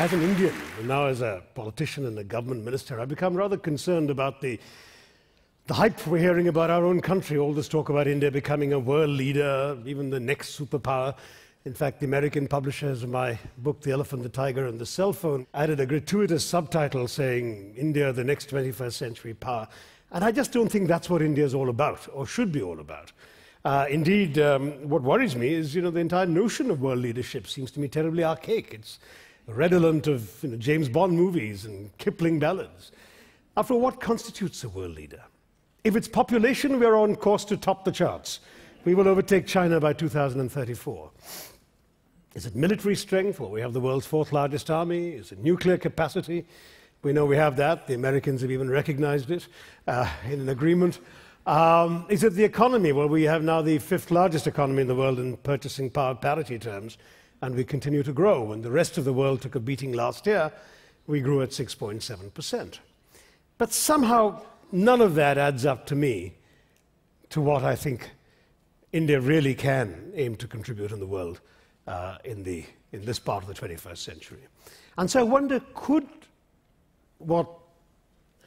as an Indian, and now as a politician and a government minister, I've become rather concerned about the hype we're hearing about our own country, all this talk about India becoming a world leader, even the next superpower. In fact, the American publishers of my book, The Elephant, the Tiger, and the Cell Phone, added a gratuitous subtitle saying, India, the next 21st century power. And I just don't think that's what India is all about, or should be all about. Indeed, what worries me is, the entire notion of world leadership seems to me terribly archaic. It's redolent of James Bond movies and Kipling ballads. After all, what constitutes a world leader? If it's population, we're on course to top the charts. We will overtake China by 2034. Is it military strength? Well, we have the world's fourth largest army. Is it nuclear capacity? We know we have that. The Americans have even recognized it in an agreement. Is it the economy? Well, we have now the fifth largest economy in the world in purchasing power parity terms, and we continue to grow. When the rest of the world took a beating last year, we grew at 6.7%. But somehow, none of that adds up to me to what I think India really can aim to contribute in the world in this part of the 21st century. And so I wonder, could what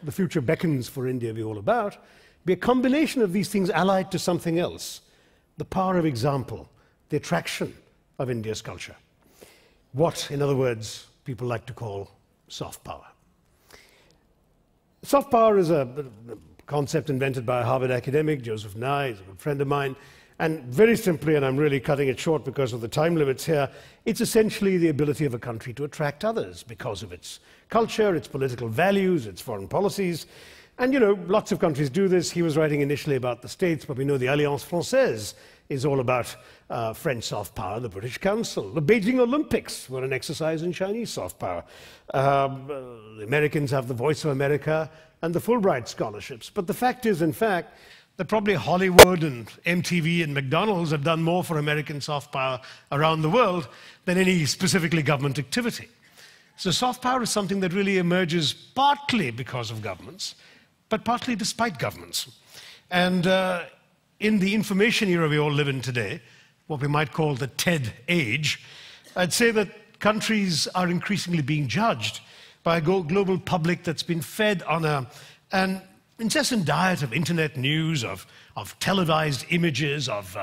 the future beckons for India be all about be a combination of these things allied to something else? The power of example, the attraction of India's culture. What, in other words, people like to call soft power. Soft power is a concept invented by a Harvard academic, Joseph Nye, he's a good friend of mine. And very simply, and I'm really cutting it short because of the time limits here, it's essentially the ability of a country to attract others because of its culture, its political values, its foreign policies. And, lots of countries do this. He was writing initially about the States, but we know the Alliance Française is all about French soft power, the British Council. The Beijing Olympics were an exercise in Chinese soft power. The Americans have the Voice of America and the Fulbright scholarships. But the fact is, in fact, that probably Hollywood and MTV and McDonald's have done more for American soft power around the world than any specifically government activity. So soft power is something that really emerges partly because of governments, but partly despite governments. And in the information era we all live in today, what we might call the TED age, I'd say that countries are increasingly being judged by a global public that's been fed on an incessant diet of internet news, of televised images, of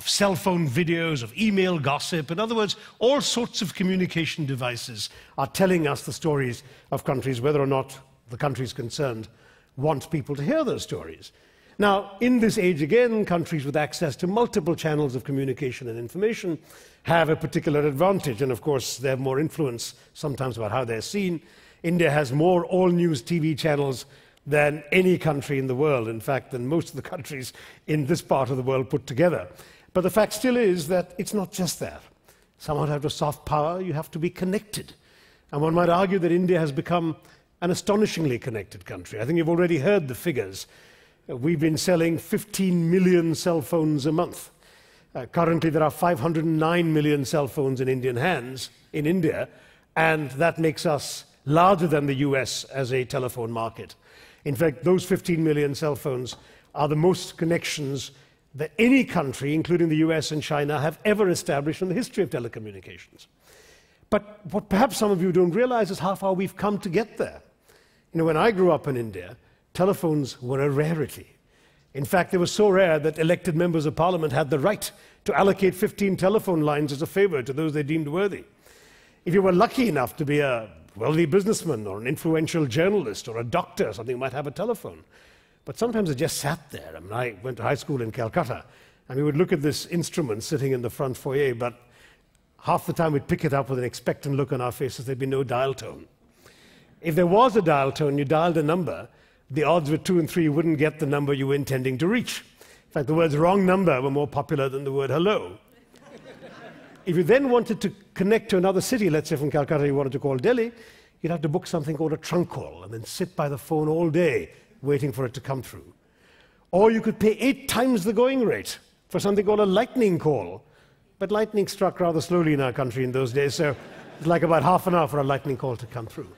cell phone videos, of email gossip. In other words, all sorts of communication devices are telling us the stories of countries, whether or not the countries concerned want people to hear those stories. Now, in this age again, countries with access to multiple channels of communication and information have a particular advantage, and of course they have more influence sometimes about how they're seen. India has more all-news TV channels than any country in the world, in fact, than most of the countries in this part of the world put together. But the fact still is that it's not just that. Somehow to have a soft power, you have to be connected. And one might argue that India has become an astonishingly connected country. I think you've already heard the figures. We've been selling 15 million cell phones a month. Currently, there are 509 million cell phones in Indian hands in India, and that makes us larger than the US as a telephone market. In fact, those 15 million cell phones are the most connections that any country, including the US and China, have ever established in the history of telecommunications. But what perhaps some of you don't realize is how far we've come to get there. When I grew up in India, telephones were a rarity. In fact, they were so rare that elected members of parliament had the right to allocate 15 telephone lines as a favor to those they deemed worthy. If you were lucky enough to be a wealthy businessman or an influential journalist or a doctor, something, you might have a telephone. But sometimes it just sat there. I mean, I went to high school in Calcutta, and we would look at this instrument sitting in the front foyer, but half the time we'd pick it up with an expectant look on our faces. There'd be no dial tone. If there was a dial tone, you dialed a number, the odds were 2 and 3 you wouldn't get the number you were intending to reach. In fact, the words wrong number were more popular than the word hello. If you then wanted to connect to another city, let's say from Calcutta you wanted to call Delhi, you'd have to book something called a trunk call and then sit by the phone all day waiting for it to come through. Or you could pay 8 times the going rate for something called a lightning call. But lightning struck rather slowly in our country in those days, so it's like about half an hour for a lightning call to come through.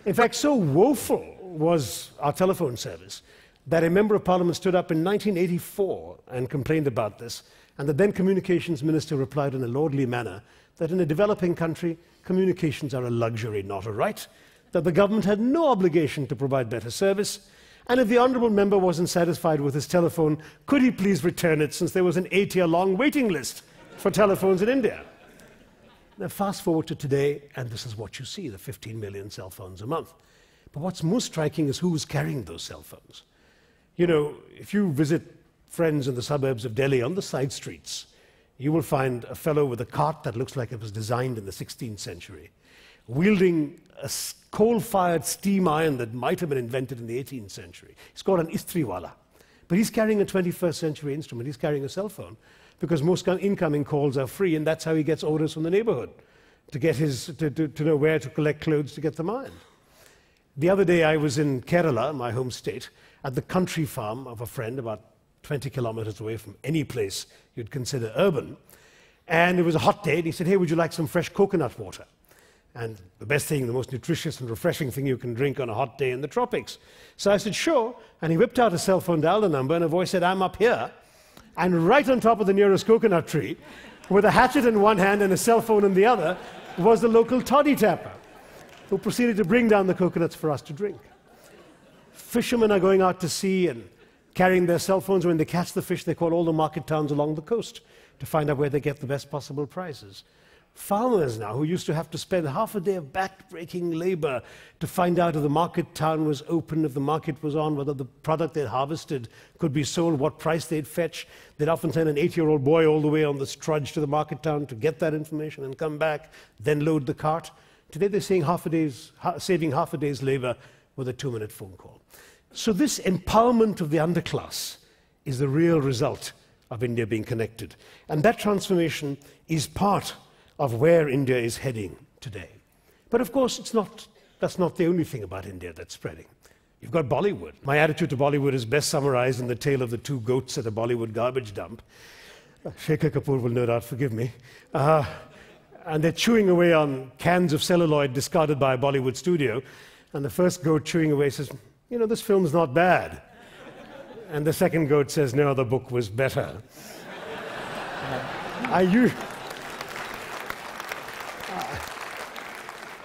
In fact, so woeful was our telephone service that a member of parliament stood up in 1984 and complained about this, and the then communications minister replied in a lordly manner that in a developing country, communications are a luxury, not a right, that the government had no obligation to provide better service, and if the honourable member wasn't satisfied with his telephone, could he please return it, since there was an 8-year-long waiting list for telephones in India. Now fast forward to today, and this is what you see, the 15 million cell phones a month. But what's most striking is who's carrying those cell phones. You know, if you visit friends in the suburbs of Delhi on the side streets, you will find a fellow with a cart that looks like it was designed in the 16th century, wielding a coal-fired steam iron that might have been invented in the 18th century. He's called an istriwala. But he's carrying a 21st century instrument. He's carrying a cell phone because most incoming calls are free, and that's how he gets orders from the neighborhood to get to know where to collect clothes to get them ironed. The other day I was in Kerala, my home state, at the country farm of a friend about 20 kilometers away from any place you'd consider urban. And it was a hot day, and he said, "Hey, would you like some fresh coconut water?" And the best thing, the most nutritious and refreshing thing you can drink on a hot day in the tropics. So I said, "Sure." And he whipped out a cell phone, dialed a number, and a voice said, "I'm up here." And right on top of the nearest coconut tree, with a hatchet in one hand and a cell phone in the other, was the local toddy tapper, who proceeded to bring down the coconuts for us to drink. Fishermen are going out to sea and carrying their cell phones. When they catch the fish, they call all the market towns along the coast to find out where they get the best possible prices. Farmers now, who used to have to spend half a day of back-breaking labor to find out if the market town was open, if the market was on, whether the product they'd harvested could be sold, what price they'd fetch. They'd often send an 8-year-old boy all the way on this trudge to the market town to get that information and come back, then load the cart. Today they're saving half a day's labor with a 2-minute phone call. So this empowerment of the underclass is the real result of India being connected. And that transformation is part of where India is heading today. But of course, that's not the only thing about India that's spreading. You've got Bollywood. My attitude to Bollywood is best summarized in the tale of the 2 goats at a Bollywood garbage dump. Shekhar Kapoor will no doubt forgive me. And they're chewing away on cans of celluloid discarded by a Bollywood studio. And the first goat chewing away says, "You know, this film's not bad." And the second goat says, "No, the book was better."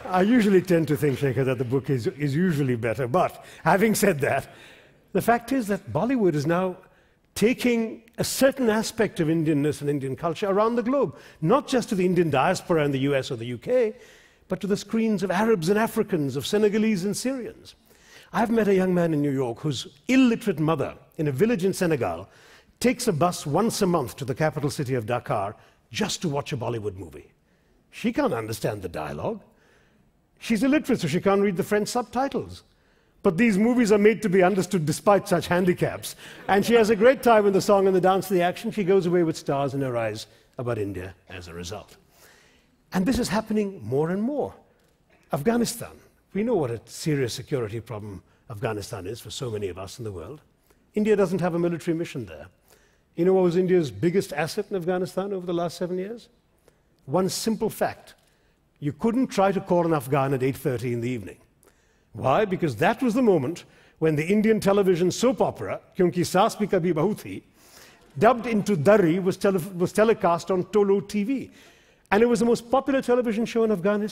I usually tend to think, Shekhar, that the book is usually better. But having said that, the fact is that Bollywood is now taking a certain aspect of Indianness and Indian culture around the globe, not just to the Indian diaspora in the US or the UK, but to the screens of Arabs and Africans, of Senegalese and Syrians. I've met a young man in New York whose illiterate mother, in a village in Senegal, takes a bus once a month to the capital city of Dakar just to watch a Bollywood movie. She can't understand the dialogue. She's illiterate, so she can't read the French subtitles. But these movies are made to be understood despite such handicaps. And she has a great time in the song and the dance and the action. She goes away with stars in her eyes about India as a result. And this is happening more and more. Afghanistan. We know what a serious security problem Afghanistan is for so many of us in the world. India doesn't have a military mission there. You know what was India's biggest asset in Afghanistan over the last 7 years? One simple fact. You couldn't try to call an Afghan at 8:30 in the evening. Why? Because that was the moment when the Indian television soap opera, Kyunki Saas Bhi Kabhi Bahu Thi, dubbed into Dari, was telecast on Tolo TV. And it was the most popular television show in Afghanistan.